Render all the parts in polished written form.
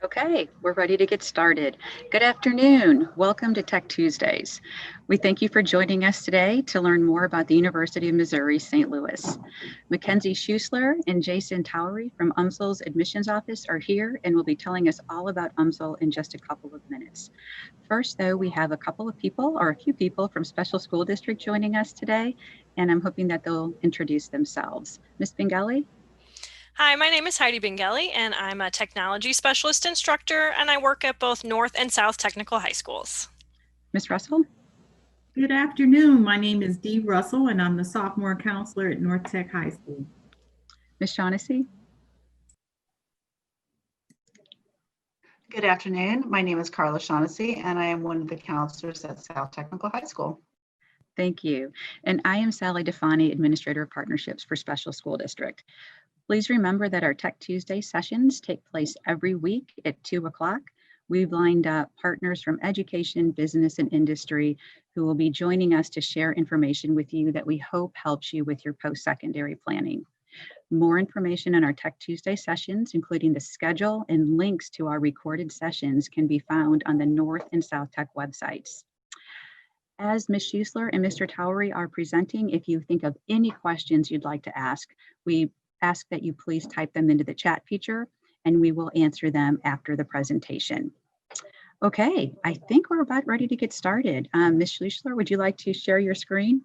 Okay, we're ready to get started. Good afternoon. Welcome to Tech Tuesdays. We thank you for joining us today to learn more about the University of Missouri St. Louis. Mackenzie Schuessler and Jason Towery from UMSL's admissions office are here and will be telling us all about UMSL in just a couple of minutes. First, though, we have a few people from Special School District joining us today, and I'm hoping that they'll introduce themselves. Ms. Bengali? Hi, my name is Heidi Bengelli, and I'm a technology specialist instructor, and I work at both North and South Technical High Schools. Ms. Russell? Good afternoon. My name is Dee Russell, and I'm the sophomore counselor at North Tech High School. Ms. Shaughnessy? Good afternoon. My name is Carla Shaughnessy, and I am one of the counselors at South Technical High School. Thank you. And I am Sally Defani, Administrator of Partnerships for Special School District. Please remember that our Tech Tuesday sessions take place every week at 2 o'clock. We've lined up partners from education, business, and industry who will be joining us to share information with you that we hope helps you with your post-secondary planning. More information on our Tech Tuesday sessions, including the schedule and links to our recorded sessions, can be found on the North and South Tech websites. As Ms. Schuessler and Mr. Towery are presenting, if you think of any questions you'd like to ask, we ask that you please type them into the chat feature and we will answer them after the presentation. Okay, I think we're about ready to get started. Ms. Schuessler, would you like to share your screen?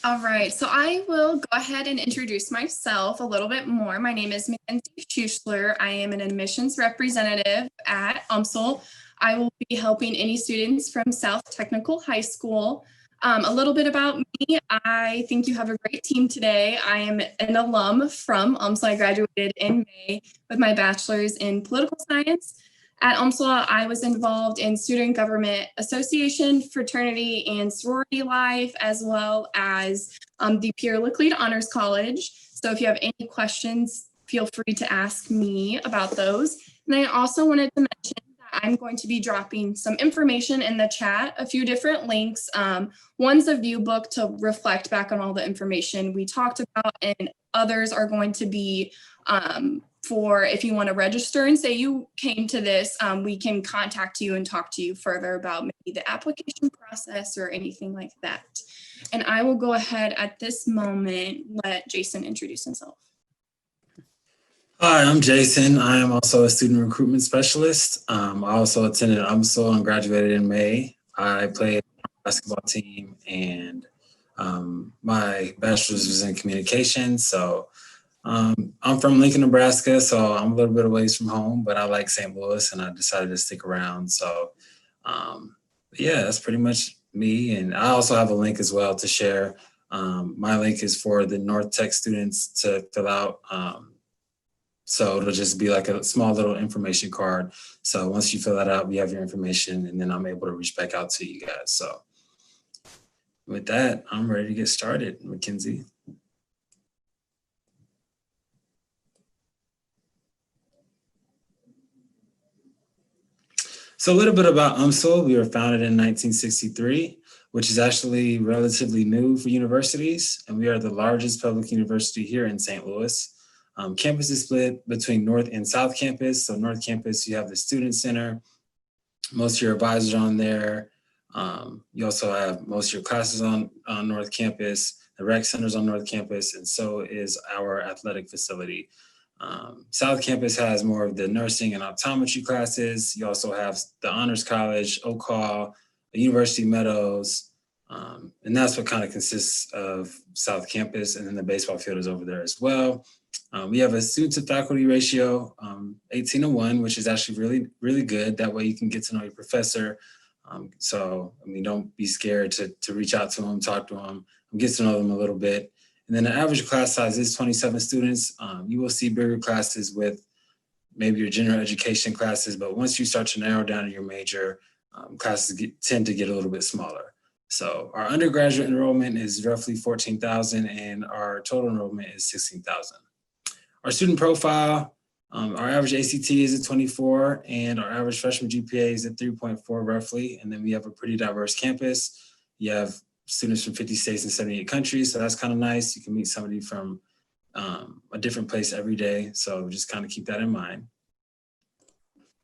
All right, so I will go ahead and introduce myself a little bit more. My name is Mackenzie Schuessler. I am an admissions representative at UMSL. I will be helping any students from South Technical High School. A little bit about me. I think you have a great team today. I am an alum from UMSL. I graduated in May with my bachelor's in political science. At UMSL, I was involved in student government association, fraternity, and sorority life, as well as the Pierre Laclede Honors College. So if you have any questions, feel free to ask me about those. And I also wanted to mention that I'm going to be dropping some information in the chat, a few different links. One's a view book to reflect back on all the information we talked about, and others are going to be for if you want to register and say you came to this, we can contact you and talk to you further about maybe the application process or anything like that. And I will go ahead at this moment, let Jason introduce himself. Hi, I'm Jason. I am also a student recruitment specialist. I also attended UMSL and graduated in May. I played on the basketball team, and my bachelor's was in communication. So I'm from Lincoln, Nebraska, so I'm a little bit away from home, but I like St. Louis and I decided to stick around. So yeah, that's pretty much me. And I also have a link as well to share. My link is for the North Tech students to fill out. So it'll just be like a small little information card. So once you fill that out, we have your information, and then I'm able to reach back out to you guys. So with that, I'm ready to get started, Mackenzie. So a little bit about UMSL. We were founded in 1963, which is actually relatively new for universities, and we are the largest public university here in St. Louis. Campus is split between North and South Campus. So North Campus, you have the Student Center, most of your advisors on there. You also have most of your classes on North Campus, the rec centers on North Campus, and so is our athletic facility. South Campus has more of the nursing and optometry classes. You also have the Honors College, Oak Hall, the University of Meadows, and that's what kind of consists of South Campus, and then the baseball field is over there as well. We have a student to faculty ratio, 18:1, which is actually really, really good. That way you can get to know your professor. So, I mean, don't be scared to reach out to them, talk to them, get to know them a little bit. And then the average class size is 27 students. You will see bigger classes with maybe your general education classes, but once you start to narrow down to your major, classes tend to get a little bit smaller. So our undergraduate enrollment is roughly 14,000 and our total enrollment is 16,000. Our student profile, our average ACT is at 24 and our average freshman GPA is at 3.4 roughly. And then we have a pretty diverse campus. You have students from 50 states and 78 countries. So that's kind of nice. You can meet somebody from a different place every day. So just kind of keep that in mind.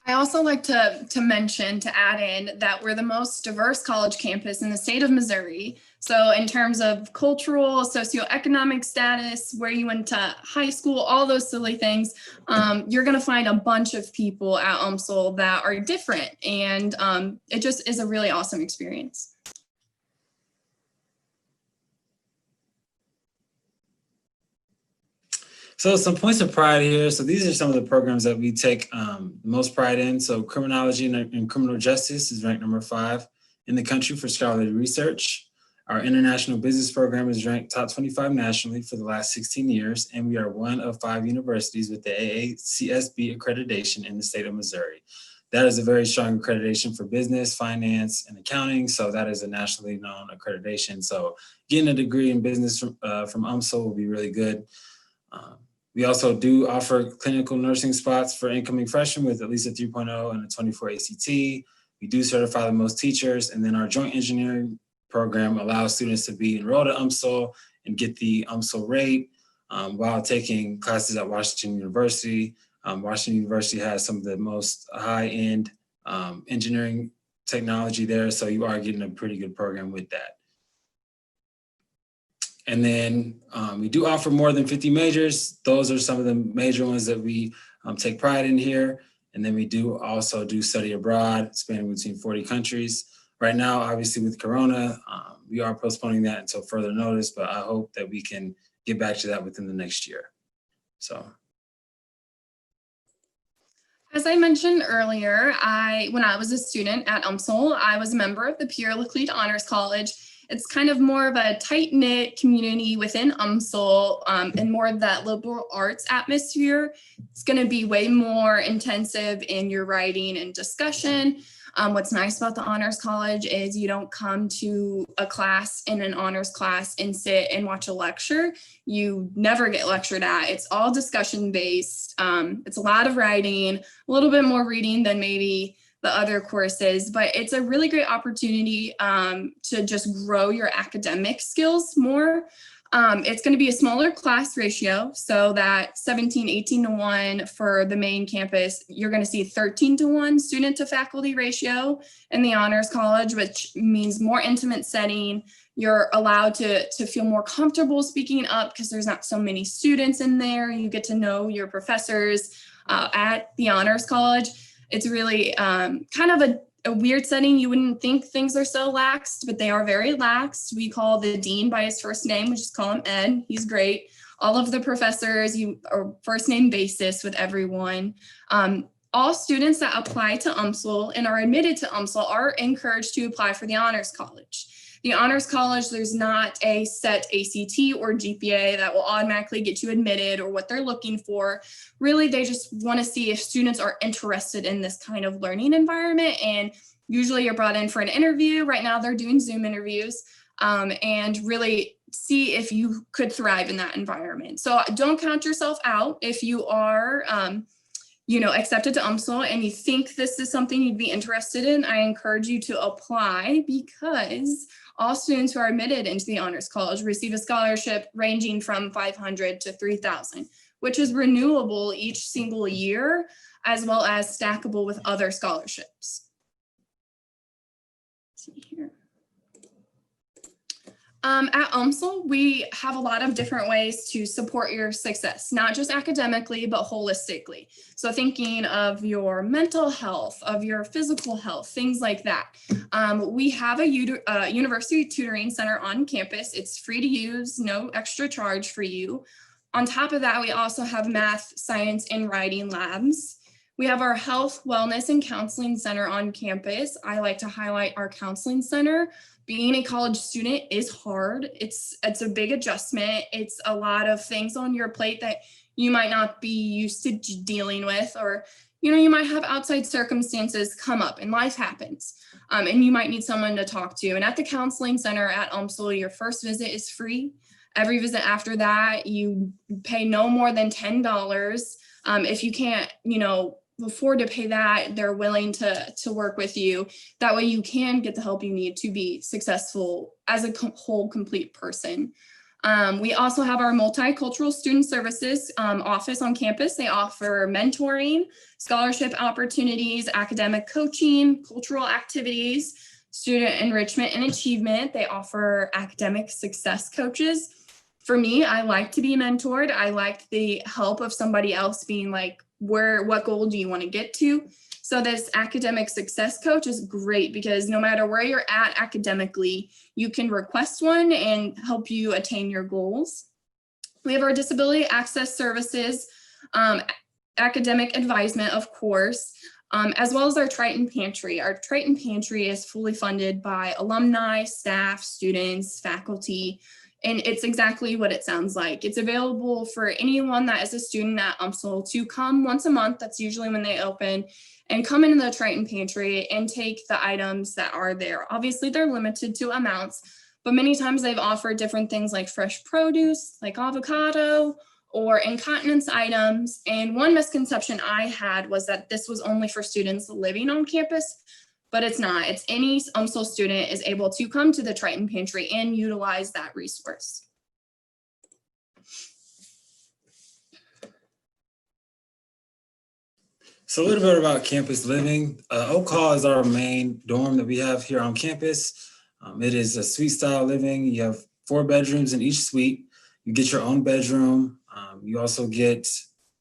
I also like to mention, to add in, that we're the most diverse college campus in the state of Missouri. So in terms of cultural, socioeconomic status, where you went to high school, all those silly things, you're going to find a bunch of people at UMSL that are different. And it just is a really awesome experience. So some points of pride here. So these are some of the programs that we take most pride in. So criminology and criminal justice is ranked number 5 in the country for scholarly research. Our international business program is ranked top 25 nationally for the last 16 years. And we are one of 5 universities with the AACSB accreditation in the state of Missouri. That is a very strong accreditation for business, finance, and accounting. So that is a nationally known accreditation. So getting a degree in business from UMSL will be really good. We also do offer clinical nursing spots for incoming freshmen with at least a 3.0 and a 24 ACT. We do certify the most teachers, and then our joint engineering program allows students to be enrolled at UMSL and get the UMSL rate while taking classes at Washington University. Washington University has some of the most high-end engineering technology there, so you are getting a pretty good program with that. And then we do offer more than 50 majors. Those are some of the major ones that we take pride in here. And then we do also do study abroad, spanning between 40 countries. Right now, obviously with Corona, we are postponing that until further notice, but I hope that we can get back to that within the next year. So. As I mentioned earlier, when I was a student at UMSL, I was a member of the Pierre Laclede Honors College. It's kind of more of a tight-knit community within UMSL and more of that liberal arts atmosphere. It's going to be way more intensive in your writing and discussion. What's nice about the Honors College is you don't come to a class in an honors class and sit and watch a lecture. You never get lectured at. It's all discussion-based. It's a lot of writing, a little bit more reading than maybe the other courses, but it's a really great opportunity to just grow your academic skills more. It's going to be a smaller class ratio, so that 17, 18 to 1 for the main campus, you're going to see 13 to 1 student to faculty ratio in the Honors College, which means more intimate setting. You're allowed to feel more comfortable speaking up because there's not so many students in there. You get to know your professors at the Honors College. It's really kind of a weird setting. You wouldn't think things are so laxed, but they are very laxed. We call the dean by his first name. We just call him Ed. He's great. All of the professors, you are first name basis with everyone. All students that apply to UMSL and are admitted to UMSL are encouraged to apply for the Honors College. The Honors College, there's not a set ACT or GPA that will automatically get you admitted or what they're looking for. Really, they just want to see if students are interested in this kind of learning environment. And usually you're brought in for an interview. Right now they're doing Zoom interviews and really see if you could thrive in that environment. So don't count yourself out if you are accepted to UMSL and you think this is something you'd be interested in. I encourage you to apply because all students who are admitted into the Honors College receive a scholarship ranging from $500 to $3,000, which is renewable each single year, as well as stackable with other scholarships. Let's see here. At UMSL, we have a lot of different ways to support your success, not just academically, but holistically. So thinking of your mental health, of your physical health, things like that. We have a university tutoring center on campus. It's free to use, no extra charge for you. On top of that, we also have math, science, and writing labs. We have our health, wellness, and counseling center on campus. I like to highlight our counseling center. Being a college student is hard. It's a big adjustment. It's a lot of things on your plate that you might not be used to dealing with, or you might have outside circumstances come up and life happens, and you might need someone to talk to. And at the counseling center at UMSL, your first visit is free. Every visit after that, you pay no more than $10. If you can't, afford to pay that, they're willing to work with you. That way you can get the help you need to be successful as a whole complete person. We also have our multicultural student services office on campus. They offer mentoring, scholarship opportunities, academic coaching, cultural activities, student enrichment and achievement. They offer academic success coaches. For me, I like to be mentored. I like the help of somebody else being like, what goal do you want to get to? So this academic success coach is great because no matter where you're at academically, you can request one and help you attain your goals. We have our disability access services, academic advisement, of course, as well as our Triton Pantry. Our Triton Pantry is fully funded by alumni, staff, students, faculty, and it's exactly what it sounds like. It's available for anyone that is a student at UMSL to come once a month. That's usually when they open, and come into the Triton Pantry and take the items that are there. Obviously, they're limited to amounts, but many times they've offered different things like fresh produce, like avocado, or incontinence items. And one misconception I had was that this was only for students living on campus, but it's not. It's any UMSL student is able to come to the Triton Pantry and utilize that resource. So a little bit about campus living. Oak Hall is our main dorm that we have here on campus. It is a suite style living. You have 4 bedrooms in each suite. You get your own bedroom. You also get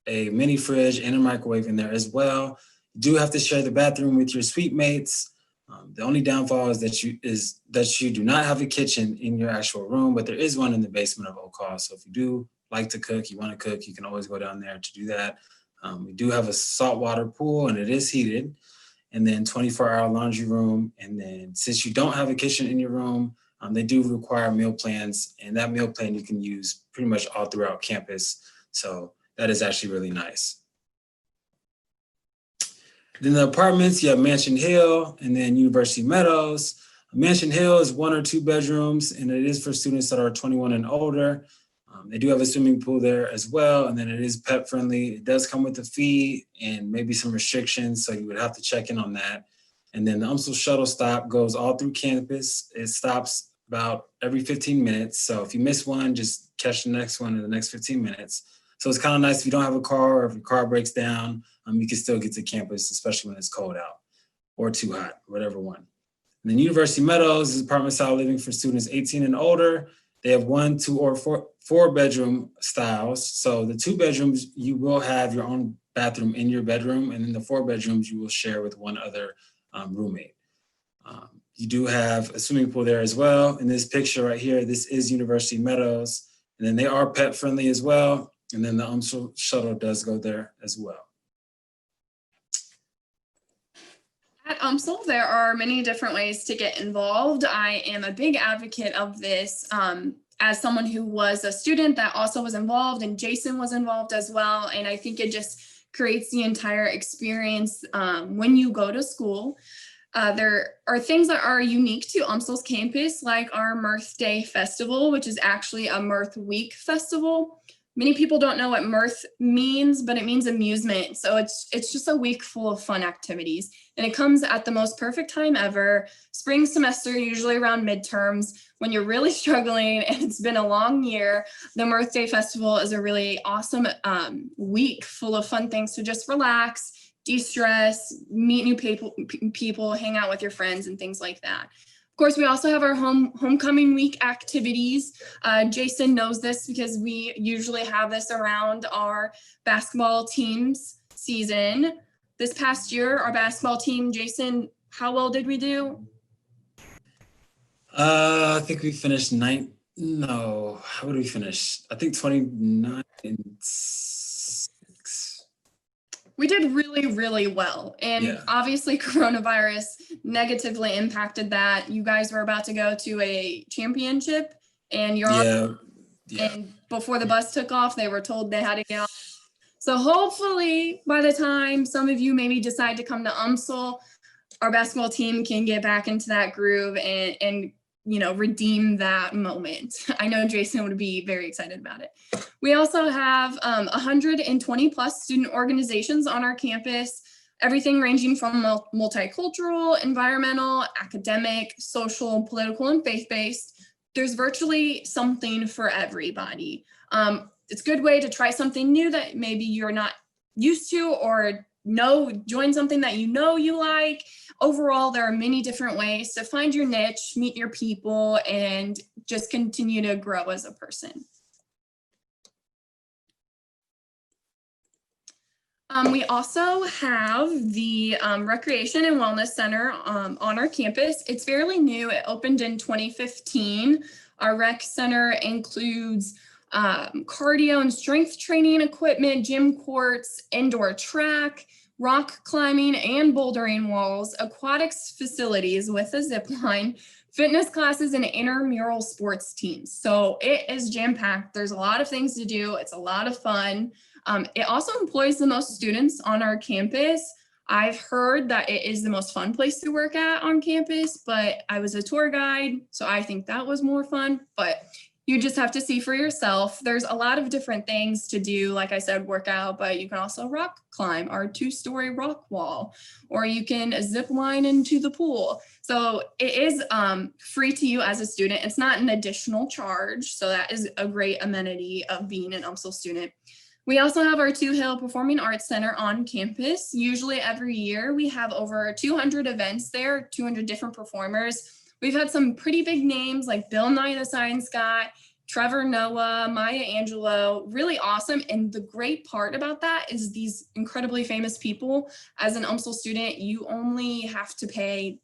a mini fridge and a microwave in there as well. You do have to share the bathroom with your suite mates. The only downfall is that you do not have a kitchen in your actual room, but there is one in the basement of Oak Hall. So if you do like to cook, you want to cook, you can always go down there to do that. We do have a saltwater pool and it is heated, and then 24-hour laundry room. And then since you don't have a kitchen in your room, they do require meal plans, and that meal plan you can use pretty much all throughout campus. So that is actually really nice. Then the apartments, you have Mansion Hill and then University Meadows. Mansion Hill is 1 or 2 bedrooms, and it is for students that are 21 and older. They do have a swimming pool there as well, and then it is pet friendly. It does come with a fee and maybe some restrictions, so you would have to check in on that. And then the UMSL shuttle stop goes all through campus. It stops about every 15 minutes. So if you miss one, just catch the next one in the next 15 minutes. So it's kind of nice if you don't have a car or if your car breaks down, you can still get to campus, especially when it's cold out or too hot, whatever one. And then University Meadows is apartment style living for students 18 and older. They have 1, 2, or 4 bedroom styles. So the 2 bedrooms, you will have your own bathroom in your bedroom, and then the 4 bedrooms you will share with one other roommate. You do have a swimming pool there as well. In this picture right here, this is University Meadows, and then they are pet friendly as well. And then the UMSL shuttle does go there as well. At UMSL, there are many different ways to get involved. I am a big advocate of this as someone who was a student that also was involved, and Jason was involved as well. And I think it just creates the entire experience when you go to school. There are things that are unique to UMSL's campus, like our Mirth Day Festival, which is actually a Mirth Week festival. Many people don't know what mirth means, but it means amusement. So it's just a week full of fun activities. And it comes at the most perfect time ever, spring semester, usually around midterms, when you're really struggling and it's been a long year. The Mirth Day Festival is a really awesome week full of fun things to just relax, de-stress, meet new people, hang out with your friends and things like that. Of course, we also have our homecoming week activities. Jason knows this because we usually have this around our basketball team's season. This past year, our basketball team, Jason, how well did we do? I think we finished how did we finish? I think 29 and 6. We did really, really well. And obviously coronavirus negatively impacted that. You guys were about to go to a championship and and before the bus took off, they were told they had to get off. So hopefully by the time some of you maybe decide to come to UMSL, our basketball team can get back into that groove and redeem that moment. I know Jason would be very excited about it. We also have 120 plus student organizations on our campus, everything ranging from multicultural, environmental, academic, social, political, and faith-based. There's virtually something for everybody. It's a good way to try something new that maybe you're not used to, or join something that you like. Overall, there are many different ways to find your niche, meet your people, and just continue to grow as a person. We also have the Recreation and Wellness Center on our campus. It's fairly new. It opened in 2015. Our rec center includes cardio and strength training equipment, gym courts, indoor track, rock climbing and bouldering walls, aquatics facilities with a zip line, fitness classes, and intramural sports teams. So it is jam-packed. There's a lot of things to do. It's a lot of fun. It also employs the most students on our campus. I've heard that it is the most fun place to work at on campus, but I was a tour guide, so I think that was more fun, but you just have to see for yourself. There's a lot of different things to do. Like I said, work out, but you can also rock climb our 2-story rock wall, or you can zip line into the pool. So it is free to you as a student. It's not an additional charge. So that is a great amenity of being an UMSL student. We also have our Two Hill Performing Arts Center on campus. Usually every year we have over 200 events there, 200 different performers. We've had some pretty big names like Bill Nye the Science Guy, Trevor Noah, Maya Angelou, really awesome. And the great part about that is these incredibly famous people, as an UMSL student, you only have to pay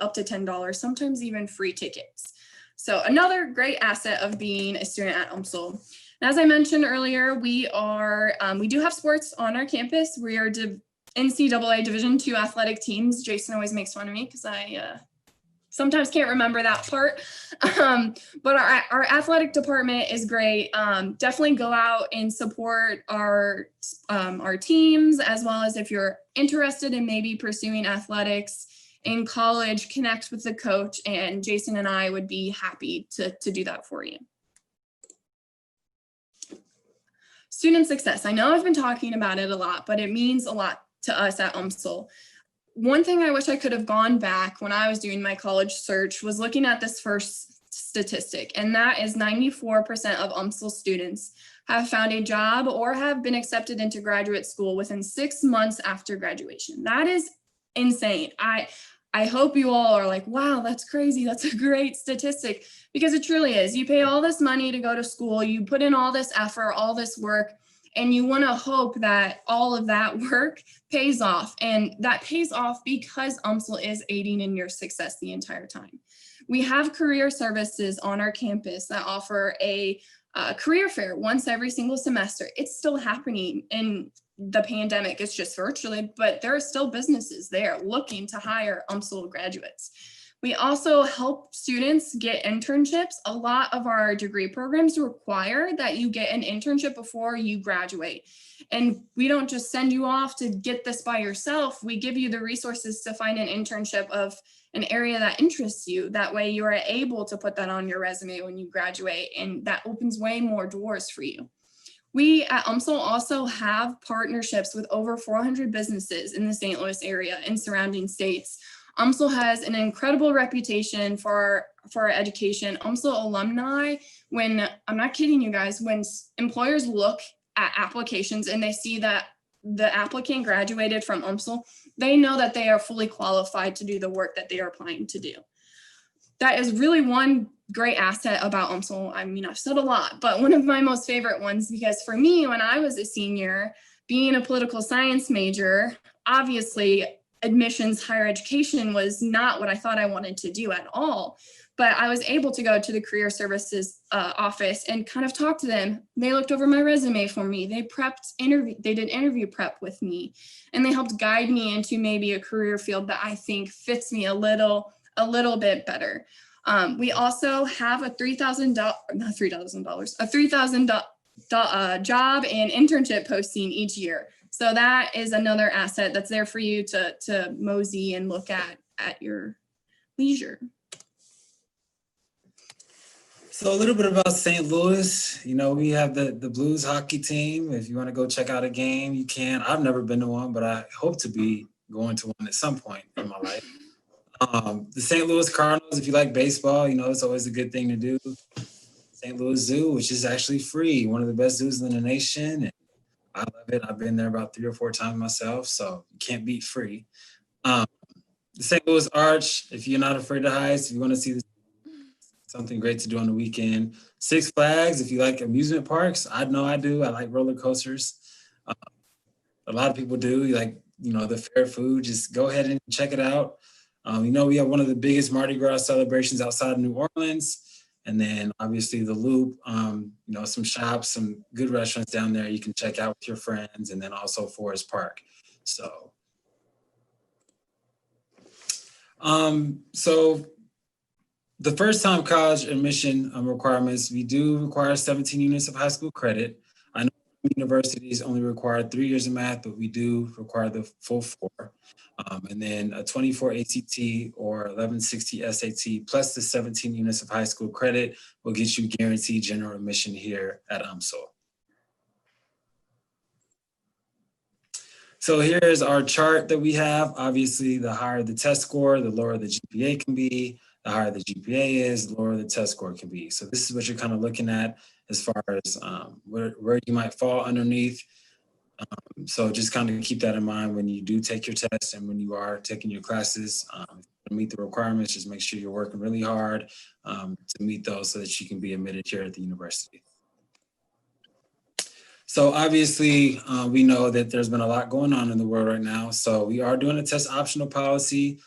up to $10, sometimes even free tickets. So another great asset of being a student at UMSL. As I mentioned earlier, we do have sports on our campus. We are NCAA Division II athletic teams. Jason always makes fun of me because I sometimes can't remember that part. But our athletic department is great. Definitely go out and support our teams, as well as if you're interested in maybe pursuing athletics in college, connect with the coach, and Jason and I would be happy to do that for you. Student success. I know I've been talking about it a lot, but it means a lot to us at UMSL. One thing I wish I could have gone back when I was doing my college search was looking at this first statistic, and that is 94% of UMSL students have found a job or have been accepted into graduate school within 6 months after graduation. That is insane. I hope you all are like, wow, that's crazy. That's a great statistic, because it truly is. You pay all this money to go to school, you put in all this effort, all this work, and you want to hope that all of that work pays off. And that pays off because UMSL is aiding in your success the entire time. We have career services on our campus that offer a career fair once every single semester. It's still happening in the pandemic. It's just virtually, but there are still businesses there looking to hire UMSL graduates. We also help students get internships. A lot of our degree programs require that you get an internship before you graduate. And we don't just send you off to get this by yourself. We give you the resources to find an internship of an area that interests you. That way you are able to put that on your resume when you graduate, and that opens way more doors for you. We at UMSL also have partnerships with over 400 businesses in the St. Louis area and surrounding states. UMSL has an incredible reputation for our education. UMSL alumni, I'm not kidding you guys, when employers look at applications and they see that the applicant graduated from UMSL, they know that they are fully qualified to do the work that they are applying to do. That is really one great asset about UMSL. I mean, I've said a lot, but one of my most favorite ones, because for me, when I was a senior, being a political science major, obviously admissions, higher education was not what I thought I wanted to do at all. But I was able to go to the career services office and kind of talk to them. They looked over my resume for me. They did interview prep with me, and they helped guide me into maybe a career field that I think fits me a little bit better. We also have a $3,000 job and internship posting each year. So that is another asset that's there for you to mosey and look at your leisure. So a little bit about St. Louis. You know, we have the Blues hockey team. If you want to go check out a game, you can. I've never been to one, but I hope to be going to one at some point in my life. The St. Louis Cardinals, if you like baseball, you know, it's always a good thing to do. St. Louis Zoo, which is actually free, one of the best zoos in the nation. And I love it. I've been there about 3 or 4 times myself, so you can't beat free. The St. Louis Arch, if you're not afraid of heights, if you want to see something great to do on the weekend. Six Flags, if you like amusement parks, I know I do. I like roller coasters. A lot of people do. You like, you know, the fair food. Just go ahead and check it out. You know, we have one of the biggest Mardi Gras celebrations outside of New Orleans. And then obviously the Loop, you know, some shops, some good restaurants down there you can check out with your friends, and then also Forest Park. So, the first time college admission requirements, we do require 17 units of high school credit. I know universities only require 3 years of math, but we do require the full 4. And then a 24 ACT or 1160 SAT plus the 17 units of high school credit will get you guaranteed general admission here at UMSL. So here's our chart that we have. Obviously, the higher the test score, the lower the GPA can be. The higher the GPA is, the lower the test score can be. So this is what you're kind of looking at as far as where you might fall underneath. So just kind of keep that in mind when you do take your test and when you are taking your classes. To meet the requirements, just make sure you're working really hard to meet those so that you can be admitted here at the university. So obviously, we know that there's been a lot going on in the world right now. So we are doing a test optional policy.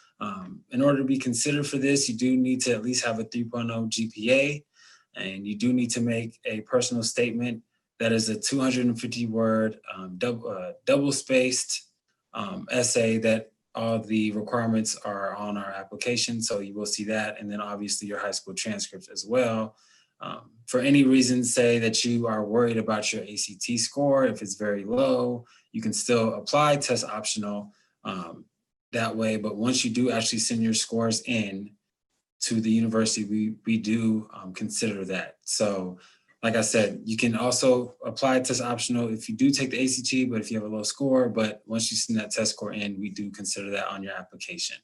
In order to be considered for this, you do need to at least have a 3.0 GPA, and you do need to make a personal statement that is a 250-word double-spaced essay that all the requirements are on our application. So you will see that, and then obviously your high school transcripts as well. For any reason, say that you are worried about your ACT score. If it's very low, you can still apply test optional that way. But once you do actually send your scores in to the university, we do consider that. So like I said, you can also apply test optional if you do take the ACT, but if you have a low score, but once you send that test score in, we do consider that on your application.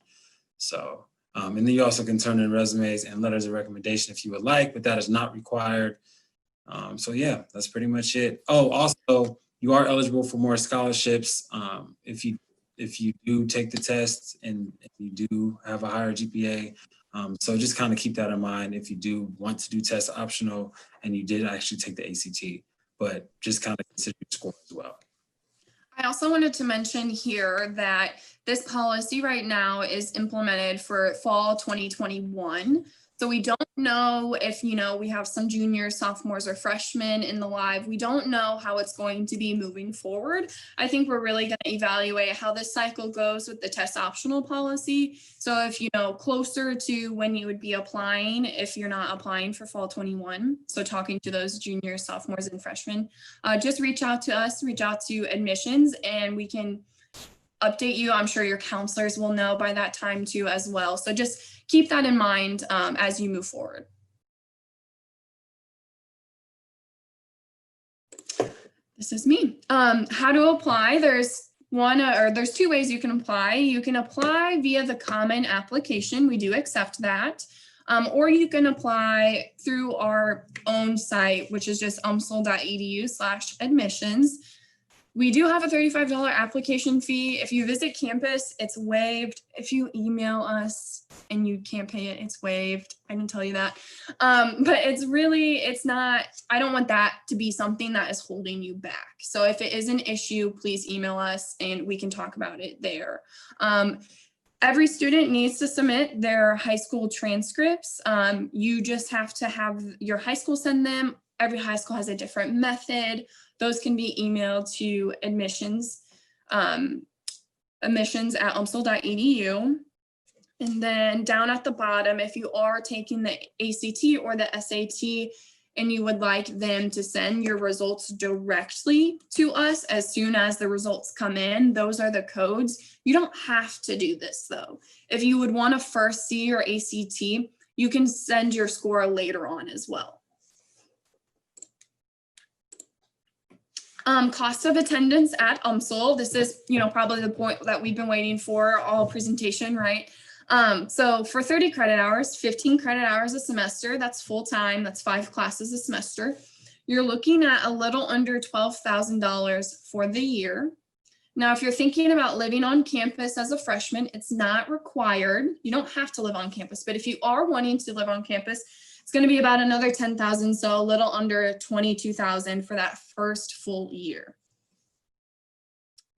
So, and then you also can turn in resumes and letters of recommendation if you would like, but that is not required. So yeah, that's pretty much it. Oh, also, you are eligible for more scholarships if you do take the test and if you do have a higher GPA. So just kind of keep that in mind if you do want to do test optional and you did actually take the ACT, but just kind of consider your score as well. I also wanted to mention here that this policy right now is implemented for fall 2021. So we don't know if, you know, we have some juniors, sophomores, or freshmen in the live. We don't know how it's going to be moving forward. I think we're really going to evaluate how this cycle goes with the test optional policy. So if, you know, closer to when you would be applying, if you're not applying for fall 21, so talking to those juniors, sophomores, and freshmen, just reach out to us, reach out to admissions, and we can update you. I'm sure your counselors will know by that time too as well. So just keep that in mind as you move forward. This is me. How to apply? There's 2 ways you can apply. You can apply via the common application. We do accept that. Or you can apply through our own site, which is just umsl.edu/admissions. We do have a $35 application fee. If you visit campus, it's waived. If you email us and you can't pay it, it's waived. I didn't tell you that. But it's not, I don't want that to be something that is holding you back. So if it is an issue, please email us and we can talk about it there. Every student needs to submit their high school transcripts. You just have to have your high school send them. Every high school has a different method. Those can be emailed to admissions at umsl.edu. And then down at the bottom, if you are taking the ACT or the SAT and you would like them to send your results directly to us as soon as the results come in, those are the codes. You don't have to do this though. If you would want to first see your ACT, you can send your score later on as well. Cost of attendance at UMSL. This is, probably the point that we've been waiting for all presentation, right? So for 30 credit hours, 15 credit hours a semester, that's full time, that's 5 classes a semester. You're looking at a little under $12,000 for the year. Now, if you're thinking about living on campus as a freshman, it's not required. You don't have to live on campus, but if you are wanting to live on campus, it's going to be about another $10,000, so a little under $22,000 for that first full year.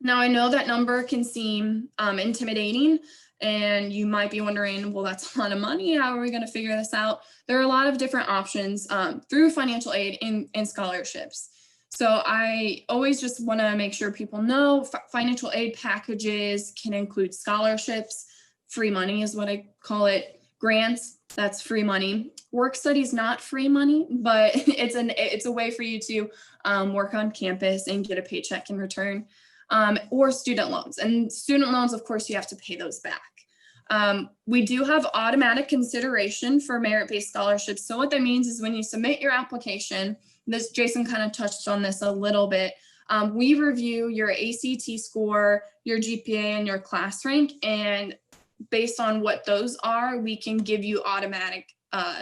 Now, I know that number can seem intimidating, and you might be wondering, well, that's a lot of money. How are we going to figure this out? There are a lot of different options through financial aid and scholarships. So I always just want to make sure people know financial aid packages can include scholarships. Free money is what I call it. Grants, that's free money. Work study is not free money, but it's a way for you to work on campus and get a paycheck in return. Or student loans. And student loans, of course, you have to pay those back. We do have automatic consideration for merit-based scholarships. So what that means is when you submit your application, Jason kind of touched on this a little bit. We review your ACT score, your GPA, and your class rank. And based on what those are, we can give you automatic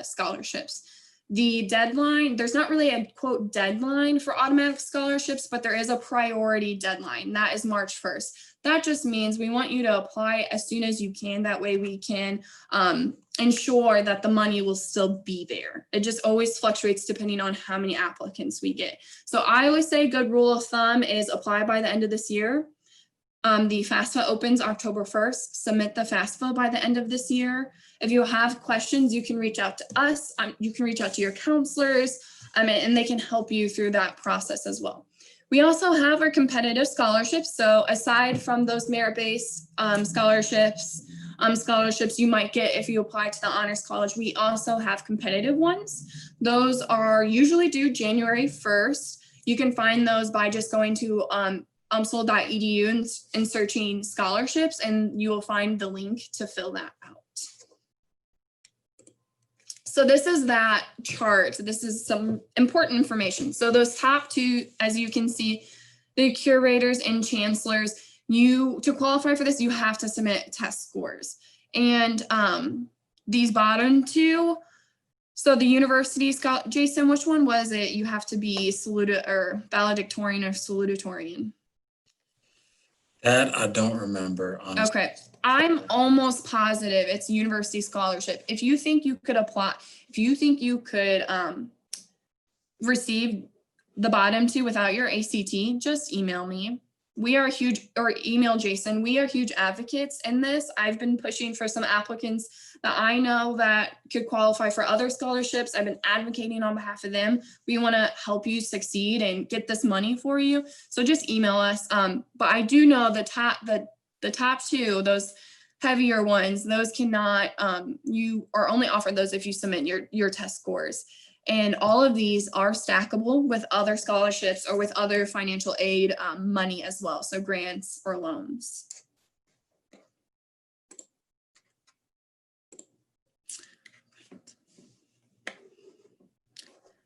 scholarships. The deadline, there's not really a quote deadline for automatic scholarships, but there is a priority deadline. That is March 1st. That just means we want you to apply as soon as you can. That way we can ensure that the money will still be there. It just always fluctuates depending on how many applicants we get. So I always say a good rule of thumb is apply by the end of this year. The FAFSA opens October 1st. Submit the FAFSA by the end of this year. If you have questions, you can reach out to us. You can reach out to your counselors, and they can help you through that process as well. We also have our competitive scholarships. So aside from those merit-based scholarships you might get if you apply to the Honors College, we also have competitive ones. Those are usually due January 1st. You can find those by just going to umsl.edu and searching scholarships, and you will find the link to fill that out. So this is that chart. This is some important information. So those top two, as you can see, the curators and chancellors, to qualify for this, you have to submit test scores. And these bottom two, so the university, Jason, which one was it? You have to be valedictorian or salutatorian. That I don't remember, honestly. Okay, I'm almost positive it's university scholarship. If you think you could apply, if you think you could receive the bottom two without your ACT, just email me. We are email Jason. We are huge advocates in this. I've been pushing for some applicants that I know that could qualify for other scholarships. I've been advocating on behalf of them. We want to help you succeed and get this money for you. So just email us. But I do know the top two, those heavier ones, those cannot, you are only offered those if you submit your test scores. And all of these are stackable with other scholarships or with other financial aid money as well. So grants or loans.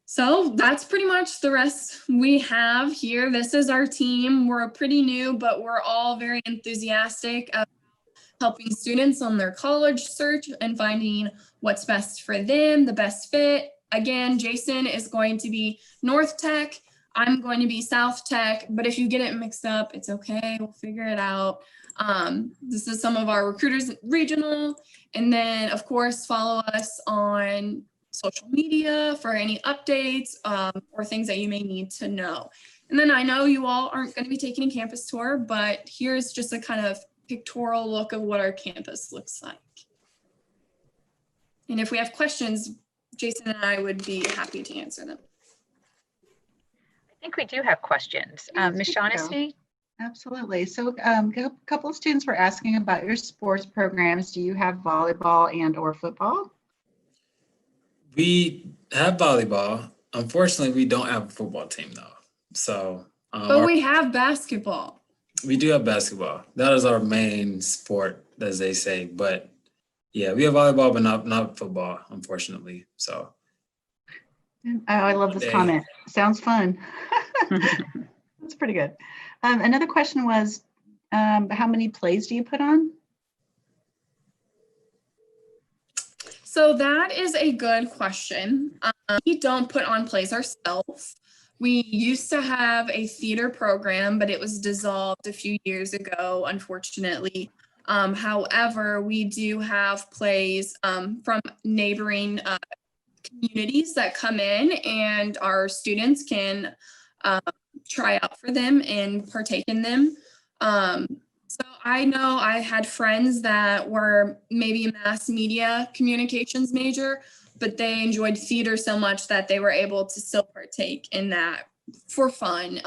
So that's pretty much the rest we have here. This is our team. We're pretty new, but we're all very enthusiastic about helping students on their college search and finding what's best for them, the best fit. Again, Jason is going to be North Tech. I'm going to be South Tech, but if you get it mixed up, it's okay. We'll figure it out. This is some of our recruiters regional. And then of course, follow us on social media for any updates or things that you may need to know. And then I know you all aren't going to be taking a campus tour, but here's just a kind of pictorial look of what our campus looks like. And if we have questions, Jason and I would be happy to answer them. I think we do have questions. Ms. Shaughnessy? Absolutely. So a couple of students were asking about your sports programs. Do you have volleyball and or football? We have volleyball. Unfortunately, we don't have a football team though. So, but we have basketball. We do have basketball. That is our main sport, as they say. But yeah, we have volleyball, but not football, unfortunately. So. I love this comment. Sounds fun. That's pretty good. Another question was, how many plays do you put on? So that is a good question. We don't put on plays ourselves. We used to have a theater program, but it was dissolved a few years ago, unfortunately. However, we do have plays from neighboring communities that come in, and our students can try out for them and partake in them. So I know I had friends that were maybe a mass media communications major, but they enjoyed theater so much that they were able to still partake in that for fun.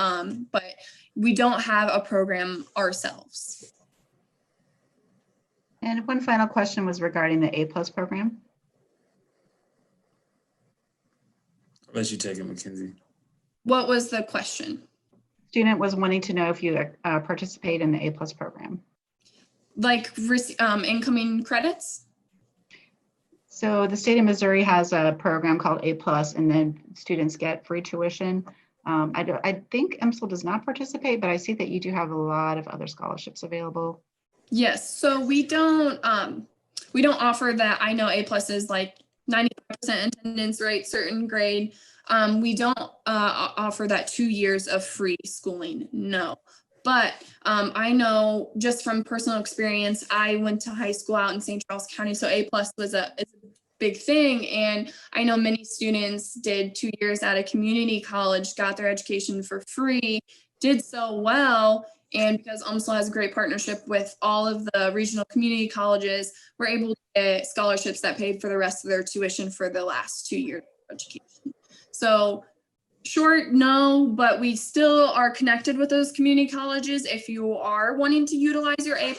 But we don't have a program ourselves. And one final question was regarding the A+ program. I'll let you take it, Mackenzie. What was the question? Student was wanting to know if you participate in the A+ program. Like incoming credits? So the state of Missouri has a program called A+, and then students get free tuition. I think UMSL does not participate, but I see that you do have a lot of other scholarships available. Yes, so we don't offer that. I know A+ is like 95% attendance rate, certain grade. We don't offer that 2 years of free schooling, no. But I know just from personal experience, I went to high school out in St. Charles County, so A+ is a big thing. And I know many students did 2 years at a community college, got their education for free, did so well. And because UMSL has a great partnership with all of the regional community colleges, we're able to get scholarships that paid for the rest of their tuition for the last 2 years of education. So short, no, but we still are connected with those community colleges. If you are wanting to utilize your A+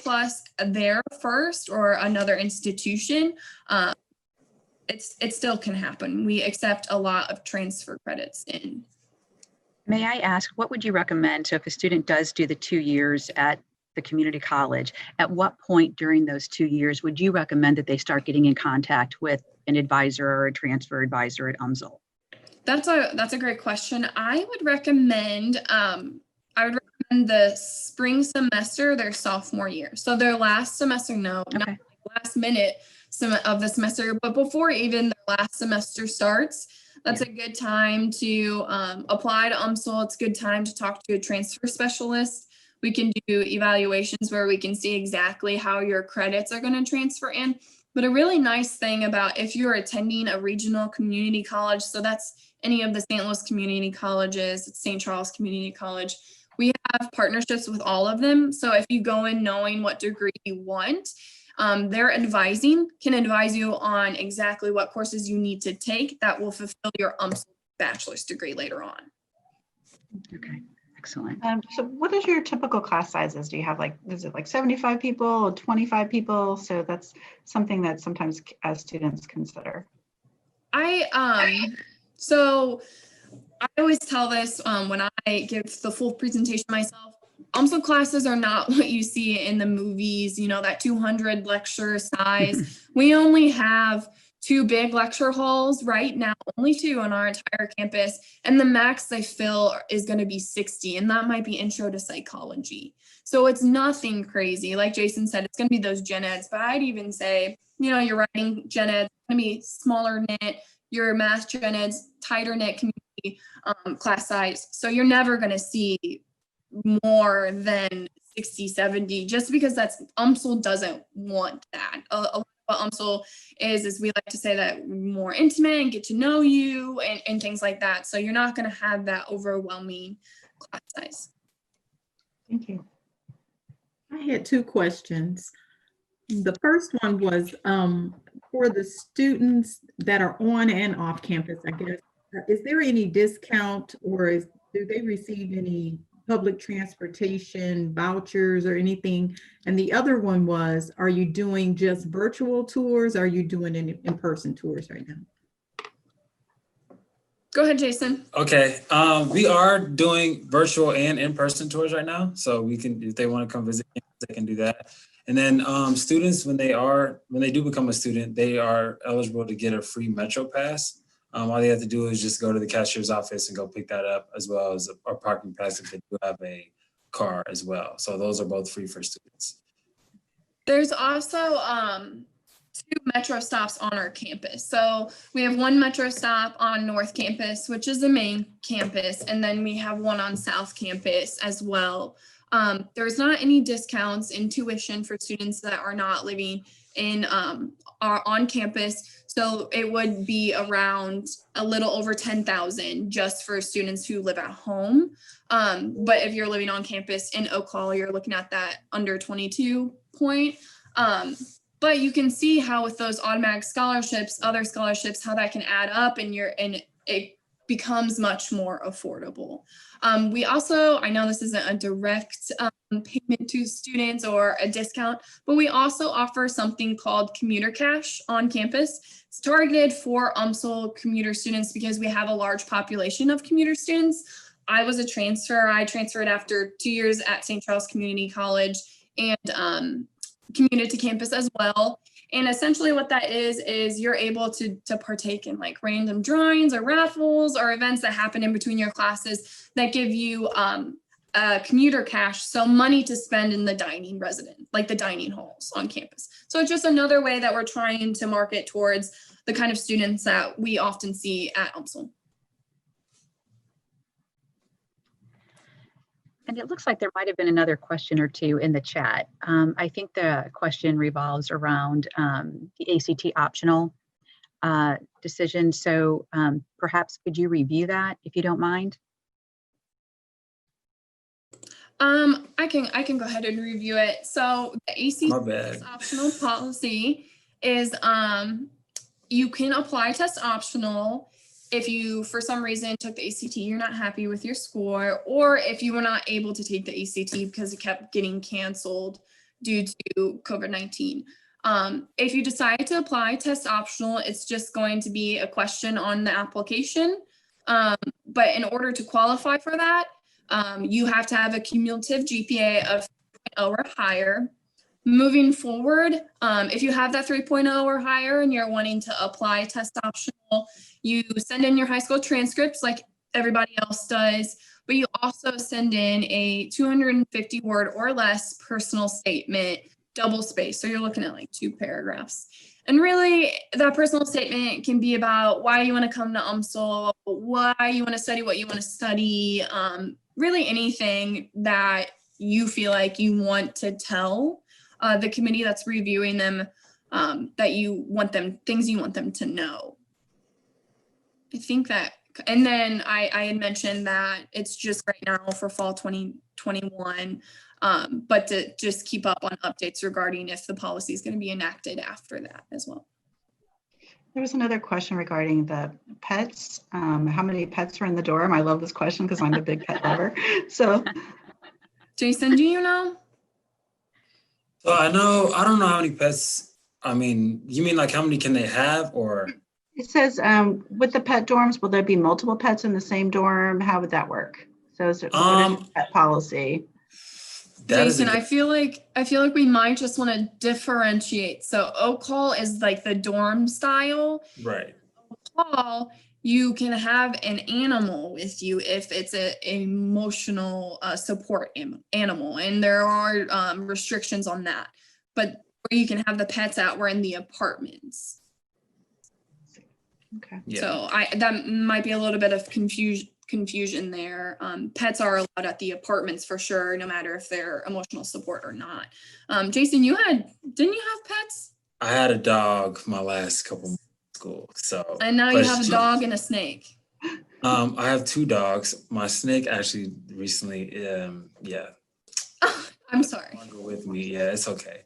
there first or another institution, it still can happen. We accept a lot of transfer credits in. May I ask, what would you recommend? So if a student does do the 2 years at the community college, at what point during those 2 years would you recommend that they start getting in contact with an advisor or a transfer advisor at UMSL? That's a great question. I would recommend the spring semester, their sophomore year. So their last semester, not last minute of the semester, but before even the last semester starts. That's a good time to apply to UMSL. It's a good time to talk to a transfer specialist. We can do evaluations where we can see exactly how your credits are going to transfer in. But a really nice thing about if you're attending a regional community college, so that's any of the St. Louis community colleges, St. Charles Community College, we have partnerships with all of them. So if you go in knowing what degree you want, their advising can advise you on exactly what courses you need to take that will fulfill your UMSL bachelor's degree later on. Okay, excellent. So what is your typical class sizes? Do you have is it like 75 people, 25 people? So that's something that sometimes students consider. So I always tell this when I give the full presentation myself. UMSL classes are not what you see in the movies, that 200 lecture size. We only have 2 big lecture halls right now, only 2 on our entire campus. And the max they fill is going to be 60, and that might be intro to psychology. So it's nothing crazy. Like Jason said, it's going to be those gen eds, but I'd even say, your writing gen eds going to be smaller knit, your math gen eds, tighter knit community class size. So you're never going to see more than 60, 70, just because UMSL doesn't want that. A lot of what UMSL is we like to say that more intimate and get to know you and things like that. So you're not going to have that overwhelming class size. Thank you. I had 2 questions. The first one was for the students that are on and off campus, I guess, is there any discount or do they receive any public transportation vouchers or anything? And the other one was, are you doing just virtual tours? Or are you doing in-person tours right now? Go ahead, Jason. Okay, we are doing virtual and in-person tours right now. So we can, if they want to come visit, they can do that. And then students, when they do become a student, they are eligible to get a free Metro Pass All they have to do is just go to the cashier's office and go pick that up, as well as our parking pass if they do have a car as well. So those are both free for students. There's also 2 metro stops on our campus. So we have 1 metro stop on North Campus, which is the main campus, and then we have 1 on South Campus as well. There's not any discounts in tuition for students that are not living in are on campus. So it would be around a little over 10,000 just for students who live at home. But if you're living on campus in Oak Hall, you're looking at that under 22 point. But you can see how with those automatic scholarships, other scholarships, how that can add up and it becomes much more affordable. We also, I know this isn't a direct payment to students or a discount, but we also offer something called commuter cash on campus. It's targeted for UMSL commuter students because we have a large population of commuter students. I was a transfer. I transferred after 2 years at St. Charles Community College and commuted to campus as well. And essentially what that is you're able to partake in like random drawings or raffles or events that happen in between your classes that give you commuter cash, so money to spend in the dining like the dining halls on campus. So it's just another way that we're trying to market towards the kind of students that we often see at UMSL. And it looks like there might have been another question or two in the chat. I think the question revolves around the ACT optional decision. So perhaps could you review that if you don't mind? I can go ahead and review it. So the ACT optional policy is you can apply test optional if you, for some reason, took the ACT, you're not happy with your score, or if you were not able to take the ACT because it kept getting canceled due to COVID-19. If you decide to apply test optional, it's just going to be a question on the application. But in order to qualify for that, you have to have a cumulative GPA of 3.0 or higher. Moving forward, if you have that 3.0 or higher and you're wanting to apply test optional, you send in your high school transcripts like everybody else does, but you also send in a 250 word or less personal statement, double space. So you're looking at like 2 paragraphs. And really that personal statement can be about why you want to come to UMSL, why you want to study what you want to study, really anything that you feel like you want to tell the committee that's reviewing them, that you want them, things you want them to know. I think that, and then I had mentioned that it's just right now for fall 2021, but to just keep up on updates regarding if the policy is going to be enacted after that as well. There was another question regarding the pets. How many pets are in the dorm? I love this question because I'm a big pet lover. So, Jason, do you know? So I don't know how many pets. I mean, you mean like how many can they have, or? it says with the pet dorms, will there be multiple pets in the same dorm? How would that work? So is it what is pet policy? Jason, I feel like we might just want to differentiate. So Oak Hall is like the dorm style. Right. Oak Hall, you can have an animal with you if it's an emotional support animal, and there are restrictions on that. But where you can have the pets at, we're in the apartments. Okay. Yeah. So that might be a little bit of confusion there. Pets are allowed at the apartments for sure, no matter if they're emotional support or not. Jason, didn't you have pets? I had a dog my last couple months of school. So and now you have a dog and a snake. I have 2 dogs. My snake actually recently, yeah. I'm sorry. With me, yeah, it's okay.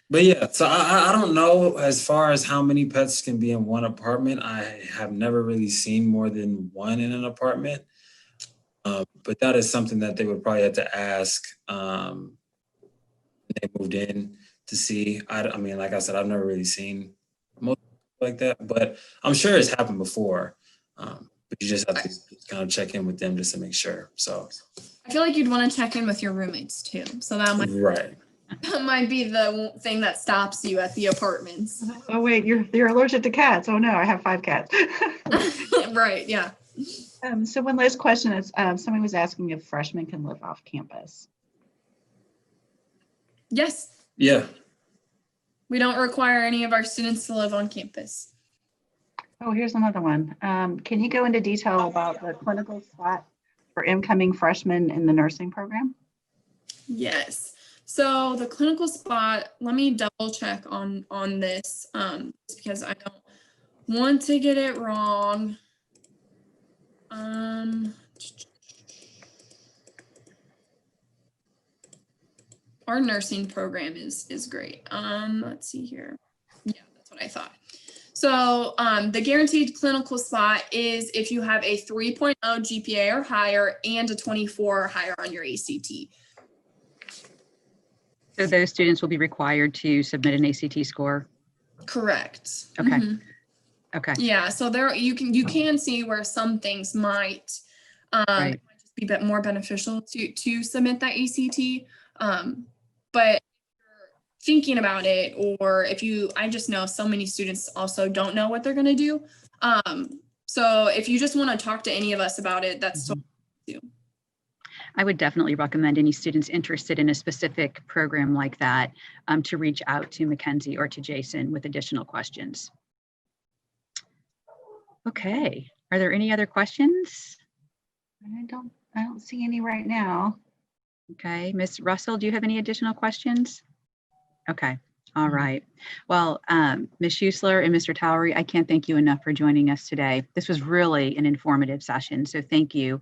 But yeah, so I don't know as far as how many pets can be in one apartment. I have never really seen more than 1 in an apartment. But that is something that they would probably have to ask when they moved in to see. I mean, like I said, I've never really seen most like that, but I'm sure it's happened before. But you just have to kind of check in with them just to make sure. So I feel like you'd want to check in with your roommates too. So that might right. That might be the thing that stops you at the apartments. Oh, wait, you're allergic to cats. Oh, no, I have 5 cats. Right, yeah. So one last question is, somebody was asking if freshmen can live off campus. Yes, Yeah. we don't require any of our students to live on campus. Oh, here's another one. Can you go into detail about the clinical spot for incoming freshmen in the nursing program? Yes. So the clinical spot, let me double check on this just because I don't want to get it wrong. Our nursing program is great. Let's see here. Yeah, that's what I thought. So the guaranteed clinical spot is if you have a 3.0 GPA or higher and a 24 or higher on your ACT. So those students will be required to submit an ACT score? Correct. Okay. Mhm. Okay. Yeah, so there you can see where some things might Right. just be a bit more beneficial to submit that ACT. But if you're thinking about it, or I just know so many students also don't know what they're going to do. So if you just want to talk to any of us about it, that's totally too. I would definitely recommend any students interested in a specific program like that to reach out to Mackenzie or to Jason with additional questions. Okay, are there any other questions? I don't see any right now. Okay, Ms. Russell, do you have any additional questions? Okay, all right. Well, Ms. Schuessler and Mr. Towery, I can't thank you enough for joining us today. This was really an informative session, so thank you.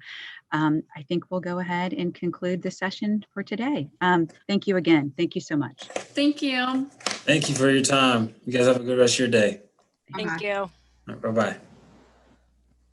I think we'll go ahead and conclude the session for today. Thank you again. Thank you so much. Thank you. Thank you for your time. You guys have a good rest of your day. Thank you. Bye-bye.